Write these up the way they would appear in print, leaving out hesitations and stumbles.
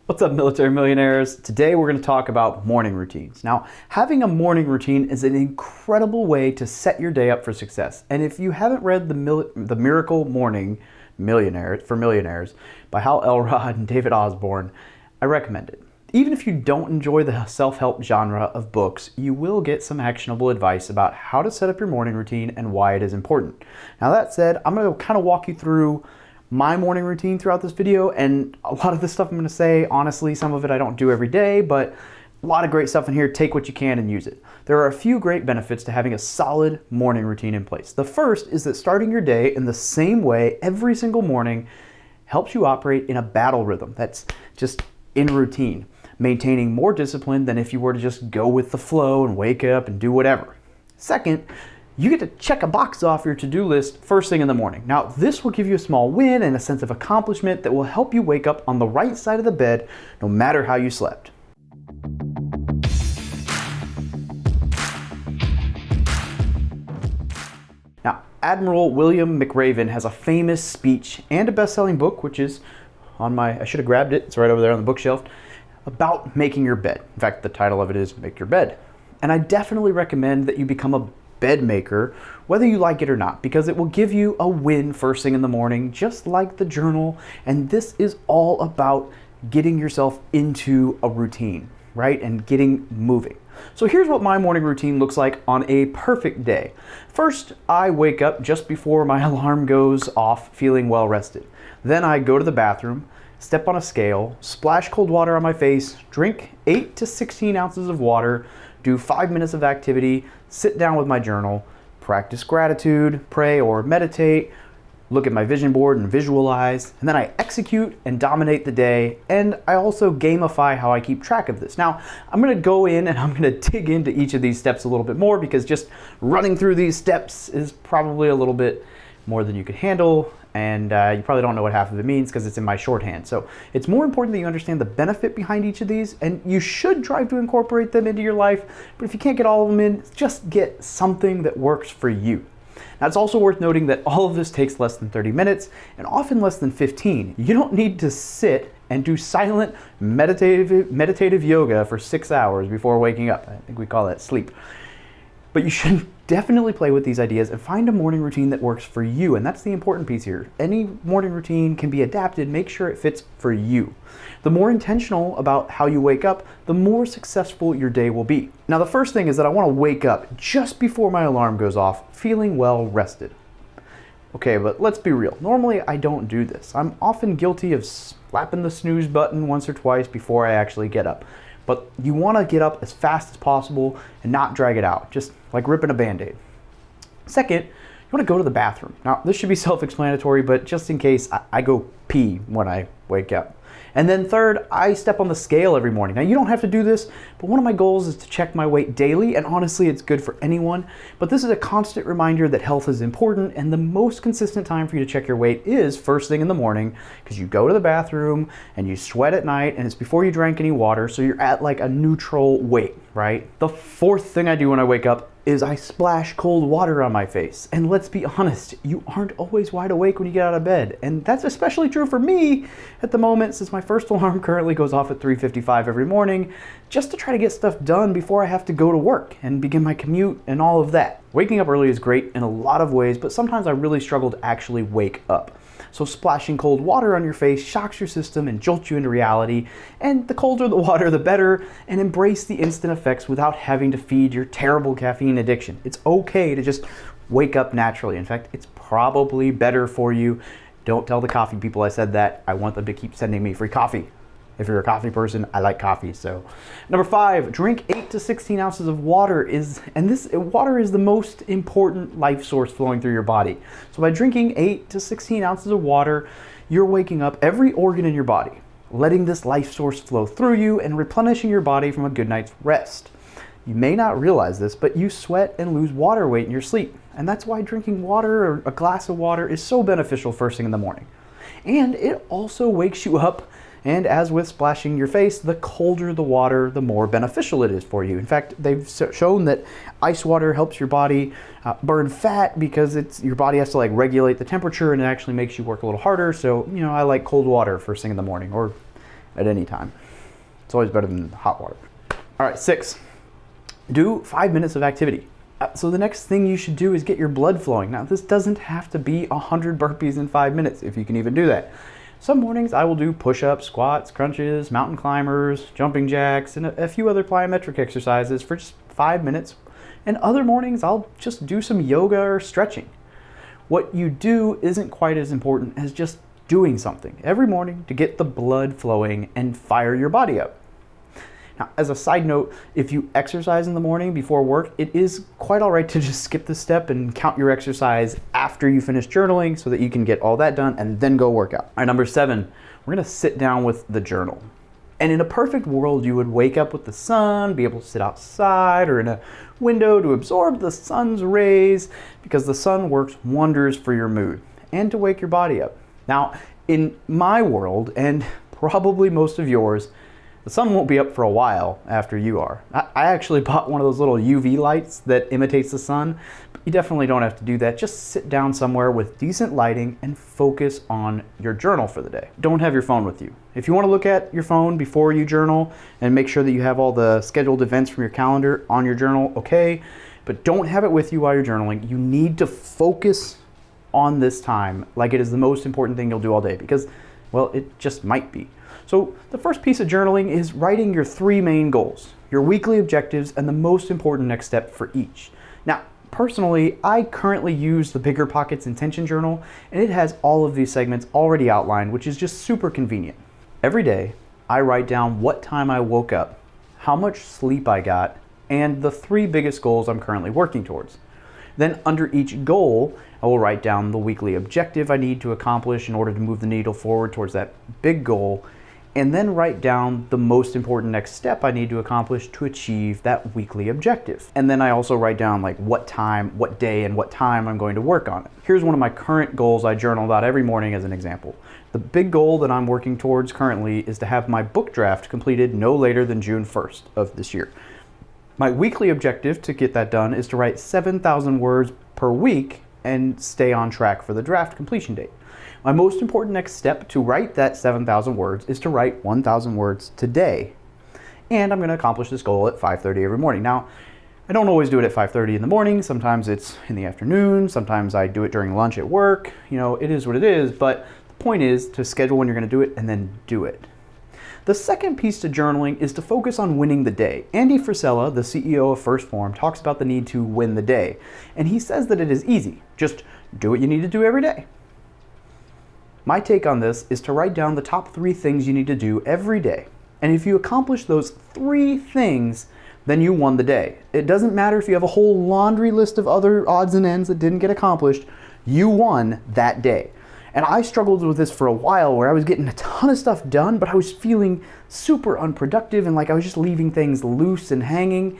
What's up, military millionaires? Today we're going to talk about morning routines. Now, having a morning routine is an incredible way to set your day up for success. And if you haven't read the Miracle Morning Millionaires by Elrod and David Osborn, I recommend it. Even if you don't enjoy the self-help genre of books, you will get some actionable advice about how to set up your morning routine and why it is important. Now that said, I'm going to kind of walk you through my morning routine throughout this video, and a lot of the stuff I'm going to say, honestly, some of it I don't do every day, but a lot of great stuff in here. Take what you can and use it. There are a few great benefits to having a solid morning routine in place. The first is that starting your day in the same way every single morning helps you operate in a battle rhythm that's just in routine, maintaining more discipline than if you were to just go with the flow and wake up and do whatever. Second, you get to check a box off your to-do list first thing in the morning. Now, this will give you a small win and a sense of accomplishment that will help you wake up on the right side of the bed no matter how you slept. Now, Admiral William McRaven has a famous speech and a best-selling book, which is on I should have grabbed it, it's right over there on the bookshelf, about making your bed. In fact, the title of it is Make Your Bed. And I definitely recommend that you become a bed maker, whether you like it or not, because it will give you a win first thing in the morning, just like the journal. And this is all about getting yourself into a routine, right? And getting moving. So here's what my morning routine looks like on a perfect day. First, I wake up just before my alarm goes off, feeling well rested. Then I go to the bathroom, step on a scale, splash cold water on my face, drink 8 to 16 ounces of water, do 5 minutes of activity, sit down with my journal, practice gratitude, pray or meditate, look at my vision board and visualize, and then I execute and dominate the day, and I also gamify how I keep track of this. Now, I'm going to go in and I'm going to dig into each of these steps a little bit more, because just running through these steps is probably a little bit more than you could handle, and you probably don't know what half of it means because it's in my shorthand. So it's more important that you understand the benefit behind each of these, and you should try to incorporate them into your life. But if you can't get all of them in, just get something that works for you. Now, it's also worth noting that all of this takes less than 30 minutes and often less than 15. You don't need to sit and do silent meditative yoga for 6 hours before waking up. I think we call that sleep. But you should definitely play with these ideas and find a morning routine that works for you. And that's the important piece here. Any morning routine can be adapted. Make sure it fits for you. The more intentional about how you wake up, the more successful your day will be. Now, the first thing is that I want to wake up just before my alarm goes off, feeling well rested. Okay, but let's be real. Normally, I don't do this. I'm often guilty of slapping the snooze button once or twice before I actually get up. But you want to get up as fast as possible and not drag it out, just like ripping a Band-Aid. Second, you want to go to the bathroom. Now, this should be self-explanatory, but just in case, I go pee when I wake up. And then third, I step on the scale every morning. Now, you don't have to do this, but one of my goals is to check my weight daily, and honestly, it's good for anyone. But this is a constant reminder that health is important, and the most consistent time for you to check your weight is first thing in the morning, because you go to the bathroom and you sweat at night, and it's before you drank any water, so you're at like a neutral weight, right? The fourth thing I do when I wake up is I splash cold water on my face. And let's be honest, you aren't always wide awake when you get out of bed. And that's especially true for me at the moment, since my first alarm currently goes off at 3:55 every morning, just to try to get stuff done before I have to go to work and begin my commute and all of that. Waking up early is great in a lot of ways, but sometimes I really struggle to actually wake up. So splashing cold water on your face shocks your system and jolts you into reality, and the colder the water, the better, and embrace the instant effects without having to feed your terrible caffeine addiction. It's okay to just wake up naturally. In fact, it's probably better for you. Don't tell the coffee people I said that. I want them to keep sending me free coffee. If you're a coffee person, I like coffee. So, number 5, drink 8 to 16 ounces of water. Water is the most important life source flowing through your body. So by drinking 8 to 16 ounces of water, you're waking up every organ in your body, letting this life source flow through you and replenishing your body from a good night's rest. You may not realize this, but you sweat and lose water weight in your sleep. And that's why drinking water or a glass of water is so beneficial first thing in the morning. And it also wakes you up. And as with splashing your face, the colder the water, the more beneficial it is for you. In fact, they've shown that ice water helps your body burn fat because your body has to like regulate the temperature, and it actually makes you work a little harder. So, I like cold water first thing in the morning, or at any time. It's always better than hot water. All right, 6, do 5 minutes of activity. So the next thing you should do is get your blood flowing. Now, this doesn't have to be 100 burpees in 5 minutes, if you can even do that. Some mornings I will do push-ups, squats, crunches, mountain climbers, jumping jacks, and a few other plyometric exercises for just 5 minutes. And other mornings I'll just do some yoga or stretching. What you do isn't quite as important as just doing something every morning to get the blood flowing and fire your body up. Now, as a side note, if you exercise in the morning before work, it is quite all right to just skip the step and count your exercise after you finish journaling so that you can get all that done and then go work out. All right, number 7, we're gonna sit down with the journal. And in a perfect world, you would wake up with the sun, be able to sit outside or in a window to absorb the sun's rays, because the sun works wonders for your mood and to wake your body up. Now, in my world, and probably most of yours, the sun won't be up for a while after you are. I actually bought one of those little UV lights that imitates the sun, but you definitely don't have to do that. Just sit down somewhere with decent lighting and focus on your journal for the day. Don't have your phone with you. If you want to look at your phone before you journal and make sure that you have all the scheduled events from your calendar on your journal, okay, but don't have it with you while you're journaling. You need to focus on this time like it is the most important thing you'll do all day, because, well, it just might be. So the first piece of journaling is writing your 3 main goals, your weekly objectives, and the most important next step for each. Now, personally, I currently use the Bigger Pockets Intention Journal, and it has all of these segments already outlined, which is just super convenient. Every day, I write down what time I woke up, how much sleep I got, and the 3 biggest goals I'm currently working towards. Then under each goal, I will write down the weekly objective I need to accomplish in order to move the needle forward towards that big goal, and then write down the most important next step I need to accomplish to achieve that weekly objective. And then I also write down like what time, what day, and what time I'm going to work on it. Here's one of my current goals I journal about every morning as an example. The big goal that I'm working towards currently is to have my book draft completed no later than June 1st of this year. My weekly objective to get that done is to write 7,000 words per week and stay on track for the draft completion date. My most important next step to write that 7,000 words is to write 1,000 words today. And I'm going to accomplish this goal at 5:30 every morning. Now, I don't always do it at 5:30 in the morning. Sometimes it's in the afternoon. Sometimes I do it during lunch at work. You know, it is what it is. But the point is to schedule when you're going to do it and then do it. The second piece to journaling is to focus on winning the day. Andy Frisella, the CEO of First Form, talks about the need to win the day. And he says that it is easy. Just do what you need to do every day. My take on this is to write down the top 3 things you need to do every day. And if you accomplish those 3 things, then you won the day. It doesn't matter if you have a whole laundry list of other odds and ends that didn't get accomplished, you won that day. And I struggled with this for a while where I was getting a ton of stuff done, but I was feeling super unproductive and like I was just leaving things loose and hanging,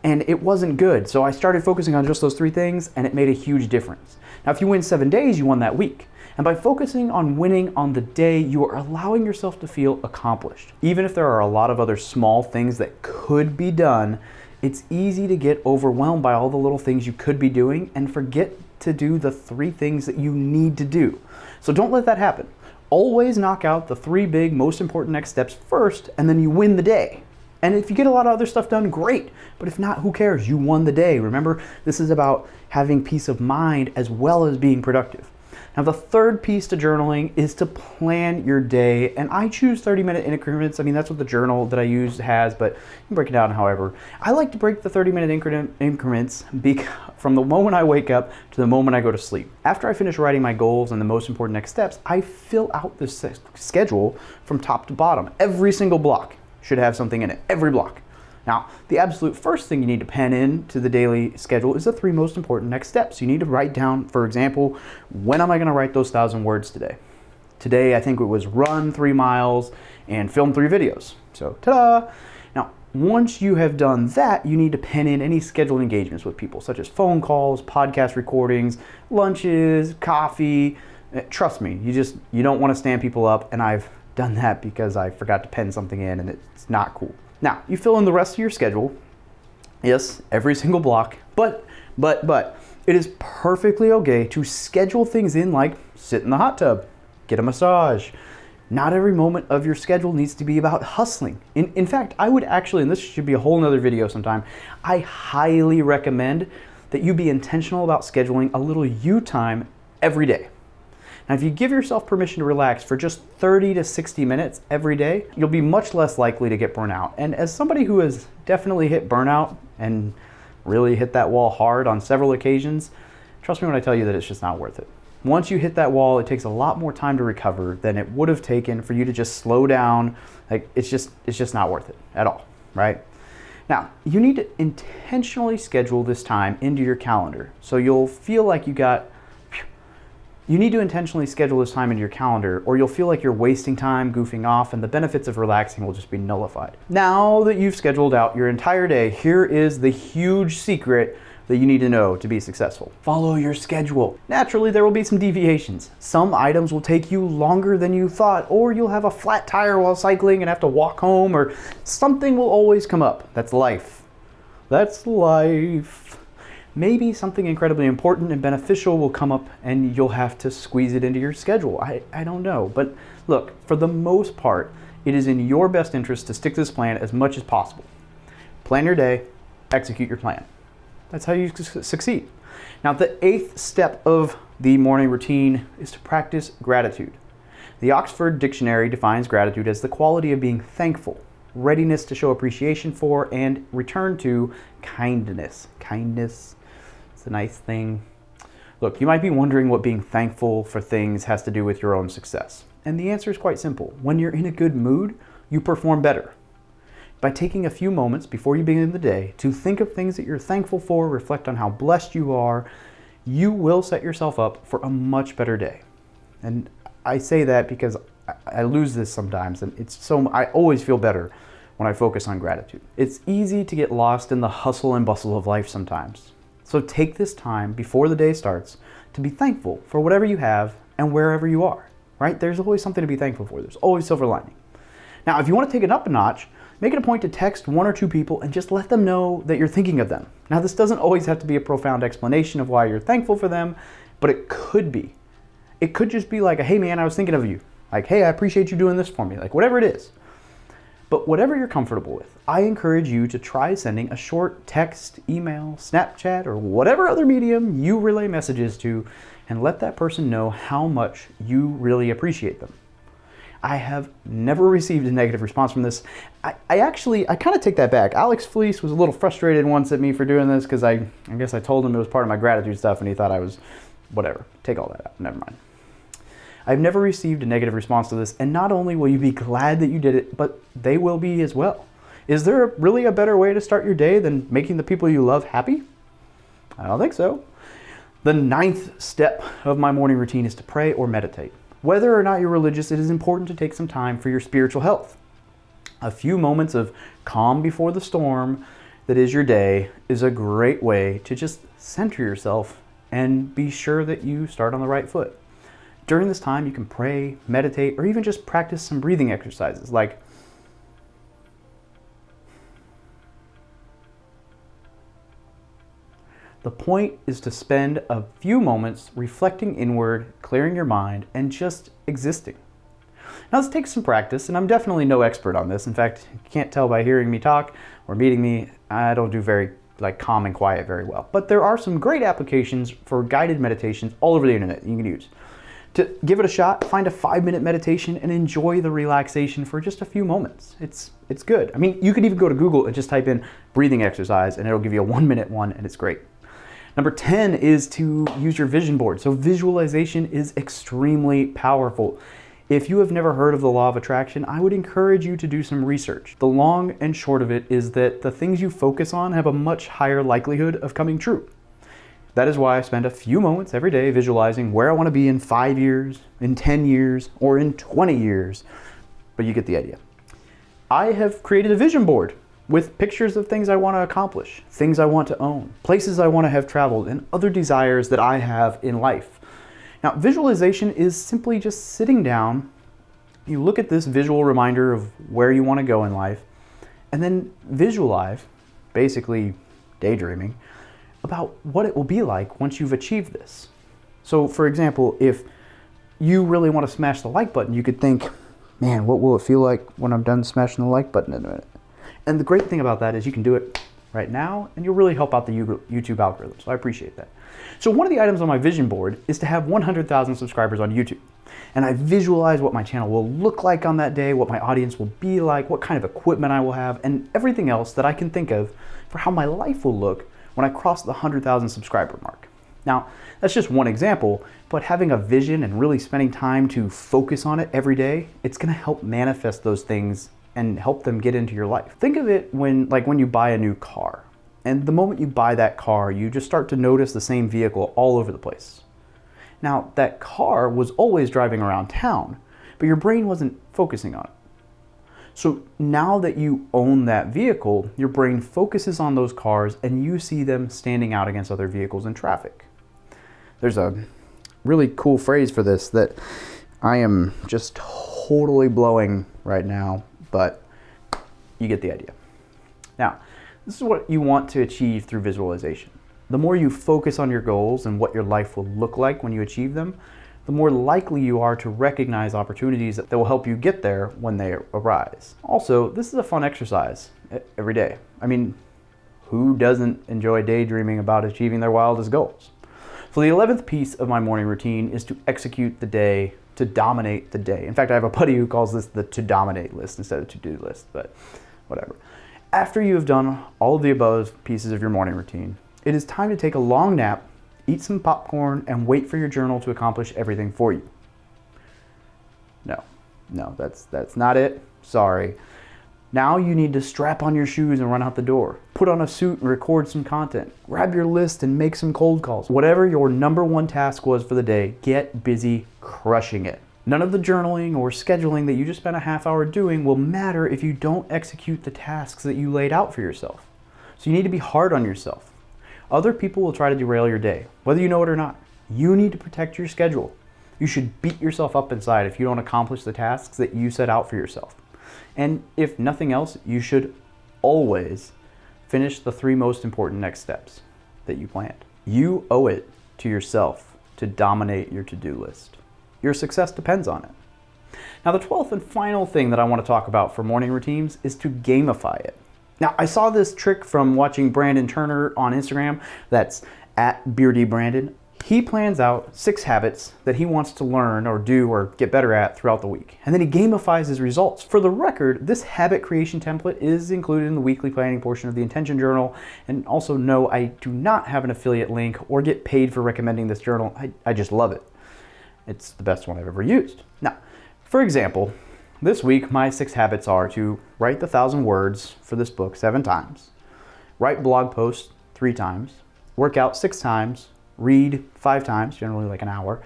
and it wasn't good. So I started focusing on just those 3 things, and it made a huge difference. Now, if you win 7 days, you won that week. And by focusing on winning on the day, you are allowing yourself to feel accomplished. Even if there are a lot of other small things that could be done, it's easy to get overwhelmed by all the little things you could be doing and forget to do the 3 things that you need to do. So don't let that happen. Always knock out the 3 big, most important next steps first, and then you win the day. And if you get a lot of other stuff done, great. But if not, who cares? You won the day. Remember, this is about having peace of mind as well as being productive. Now, the third piece to journaling is to plan your day, and I choose 30-minute increments. I mean, that's what the journal that I use has, but you can break it down however. I like to break the 30-minute increments from the moment I wake up to the moment I go to sleep. After I finish writing my goals and the most important next steps, I fill out this schedule from top to bottom. Every single block should have something in it, every block. Now, the absolute first thing you need to pen in to the daily schedule is the 3 most important next steps. You need to write down, for example, when am I going to write those 1,000 words today? Today, I think it was run 3 miles and film 3 videos. So, ta-da! Now, once you have done that, you need to pen in any scheduled engagements with people, such as phone calls, podcast recordings, lunches, coffee. Trust me, you don't want to stand people up, and I've done that because I forgot to pen something in, and it's not cool. Now, you fill in the rest of your schedule. Yes, every single block, but it is perfectly okay to schedule things in like sit in the hot tub, get a massage, Not every moment of your schedule needs to be about hustling. In fact, I would actually, and this should be a whole nother video sometime, I highly recommend that you be intentional about scheduling a little you time every day. Now, if you give yourself permission to relax for just 30 to 60 minutes every day, you'll be much less likely to get burnout. And as somebody who has definitely hit burnout and really hit that wall hard on several occasions, trust me when I tell you that it's just not worth it. Once you hit that wall, it takes a lot more time to recover than it would have taken for you to just slow down. Like, it's just not worth it at all, right? Now, you need to intentionally schedule this time into your calendar so you'll feel like you need to intentionally schedule this time into your calendar, or you'll feel like you're wasting time goofing off and the benefits of relaxing will just be nullified. Now that you've scheduled out your entire day, here is the huge secret that you need to know to be successful. Follow your schedule. Naturally, there will be some deviations. Some items will take you longer than you thought, or you'll have a flat tire while cycling and have to walk home, or something will always come up. That's life. That's life. Maybe something incredibly important and beneficial will come up and you'll have to squeeze it into your schedule. I don't know. But look, for the most part, it is in your best interest to stick to this plan as much as possible. Plan your day, execute your plan. That's how you succeed. Now, the 8th step of the morning routine is to practice gratitude. The Oxford Dictionary defines gratitude as the quality of being thankful, readiness to show appreciation for, and return to kindness. Kindness. It's a nice thing. Look, you might be wondering what being thankful for things has to do with your own success. And the answer is quite simple. When you're in a good mood, you perform better. By taking a few moments before you begin the day to think of things that you're thankful for, reflect on how blessed you are, you will set yourself up for a much better day. And I say that because I lose this sometimes, and I always feel better when I focus on gratitude. It's easy to get lost in the hustle and bustle of life sometimes. So take this time before the day starts to be thankful for whatever you have and wherever you are, right? There's always something to be thankful for. There's always silver lining. Now, if you want to take it up a notch, make it a point to text 1 or 2 people and just let them know that you're thinking of them. Now, this doesn't always have to be a profound explanation of why you're thankful for them, but it could be. It could just be like, hey man, I was thinking of you. Like, hey, I appreciate you doing this for me. Like, whatever it is. But whatever you're comfortable with, I encourage you to try sending a short text, email, Snapchat, or whatever other medium you relay messages to, and let that person know how much you really appreciate them. I have never received a negative response from this. I kind of take that back. Alex Fleece was a little frustrated once at me for doing this because I guess I told him it was part of my gratitude stuff and he thought I was whatever. Take all that out. Never mind. I've never received a negative response to this, and not only will you be glad that you did it, but they will be as well. Is there really a better way to start your day than making the people you love happy? I don't think so. The 9th step of my morning routine is to pray or meditate. Whether or not you're religious, it is important to take some time for your spiritual health. A few moments of calm before the storm that is your day is a great way to just center yourself and be sure that you start on the right foot. During this time, you can pray, meditate, or even just practice some breathing exercises like the point is to spend a few moments reflecting inward, clearing your mind, and just existing. Now, this takes some practice, and I'm definitely no expert on this. In fact, you can't tell by hearing me talk or meeting me, I don't do very calm and quiet very well. But there are some great applications for guided meditations all over the internet you can use. To give it a shot, find a 5-minute meditation and enjoy the relaxation for just a few moments. It's good. I mean, you could even go to Google and just type in breathing exercise and it'll give you a 1-minute one and it's great. Number 10 is to use your vision board. So visualization is extremely powerful. If you have never heard of the law of attraction, I would encourage you to do some research. The long and short of it is that the things you focus on have a much higher likelihood of coming true. That is why I spend a few moments every day visualizing where I want to be in 5 years, in 10 years, or in 20 years. But you get the idea. I have created a vision board with pictures of things I want to accomplish, things I want to own, places I want to have traveled, and other desires that I have in life. Now, visualization is simply just sitting down, you look at this visual reminder of where you want to go in life, and then visualize, basically daydreaming, about what it will be like once you've achieved this. So, for example, if you really want to smash the like button, you could think, Man, what will it feel like when I'm done smashing the like button in a minute? And the great thing about that is you can do it right now, and you'll really help out the YouTube algorithm, so I appreciate that. So one of the items on my vision board is to have 100,000 subscribers on YouTube. And I visualize what my channel will look like on that day, what my audience will be like, what kind of equipment I will have, and everything else that I can think of for how my life will look when I cross the 100,000 subscriber mark. Now, that's just one example, but having a vision and really spending time to focus on it every day, it's gonna help manifest those things and help them get into your life. Think of it when you buy a new car. And the moment you buy that car, you just start to notice the same vehicle all over the place. Now, that car was always driving around town, but your brain wasn't focusing on it. So now that you own that vehicle, your brain focuses on those cars and you see them standing out against other vehicles in traffic. There's a really cool phrase for this that I am just totally blowing right now, but you get the idea. Now, this is what you want to achieve through visualization. The more you focus on your goals and what your life will look like when you achieve them, the more likely you are to recognize opportunities that will help you get there when they arise. Also, this is a fun exercise every day. I mean, who doesn't enjoy daydreaming about achieving their wildest goals? So the 11th piece of my morning routine is to execute the day, to dominate the day. In fact, I have a buddy who calls this the to dominate list instead of to-do list, but whatever. After you have done all of the above pieces of your morning routine, it is time to take a long nap, eat some popcorn, and wait for your journal to accomplish everything for you. No, that's not it. Sorry. Now you need to strap on your shoes and run out the door. Put on a suit and record some content. Grab your list and make some cold calls. Whatever your number one task was for the day, get busy crushing it. None of the journaling or scheduling that you just spent a half hour doing will matter if you don't execute the tasks that you laid out for yourself. So you need to be hard on yourself. Other people will try to derail your day, whether you know it or not. You need to protect your schedule. You should beat yourself up inside if you don't accomplish the tasks that you set out for yourself. And if nothing else, you should always finish the 3 most important next steps that you planned. You owe it to yourself to dominate your to-do list. Your success depends on it. Now, the 12th and final thing that I want to talk about for morning routines is to gamify it. Now, I saw this trick from watching Brandon Turner on Instagram. That's at Beardy Brandon. He plans out 6 habits that he wants to learn or do or get better at throughout the week. And then he gamifies his results. For the record, this habit creation template is included in the weekly planning portion of the intention journal. And also no, I do not have an affiliate link or get paid for recommending this journal. I just love it. It's the best one I've ever used. Now, for example, this week my 6 habits are to write the 1,000 words for this book 7 times, write blog posts 3 times, work out 6 times, read 5 times, generally like an hour,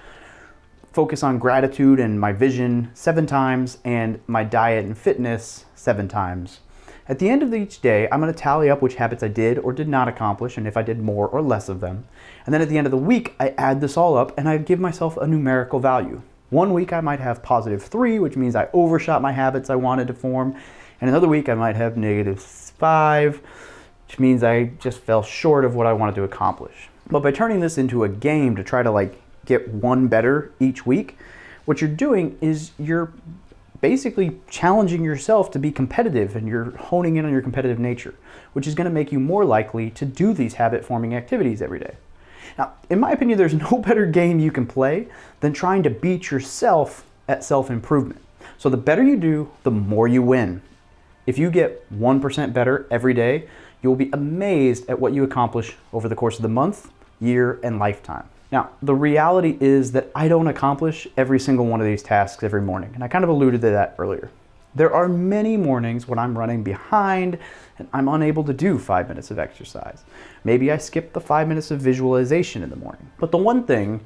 focus on gratitude and my vision 7 times, and my diet and fitness 7 times. At the end of each day, I'm going to tally up which habits I did or did not accomplish, and if I did more or less of them. And then at the end of the week, I add this all up and I give myself a numerical value. One week I might have +3, which means I overshot my habits I wanted to form. And another week I might have -5, which means I just fell short of what I wanted to accomplish. But by turning this into a game to try to get one better each week, what you're doing is you're basically challenging yourself to be competitive, and you're honing in on your competitive nature, which is going to make you more likely to do these habit forming activities every day. Now, in my opinion, there's no better game you can play than trying to beat yourself at self-improvement. So the better you do, the more you win. If you get 1% better every day, you'll be amazed at what you accomplish over the course of the month, year, and lifetime. Now, the reality is that I don't accomplish every single one of these tasks every morning, and I kind of alluded to that earlier. There are many mornings when I'm running behind and I'm unable to do 5 minutes of exercise. Maybe I skip the 5 minutes of visualization in the morning. But the one thing,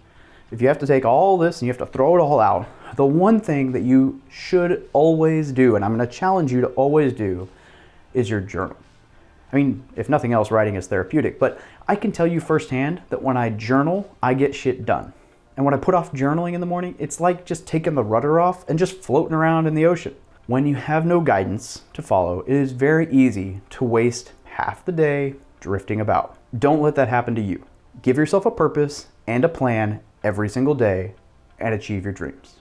if you have to take all this and you have to throw it all out, the one thing that you should always do, and I'm going to challenge you to always do, is your journal. I mean, if nothing else, writing is therapeutic, but I can tell you firsthand that when I journal, I get shit done. And when I put off journaling in the morning, it's like just taking the rudder off and just floating around in the ocean. When you have no guidance to follow, it is very easy to waste half the day drifting about. Don't let that happen to you. Give yourself a purpose and a plan every single day and achieve your dreams.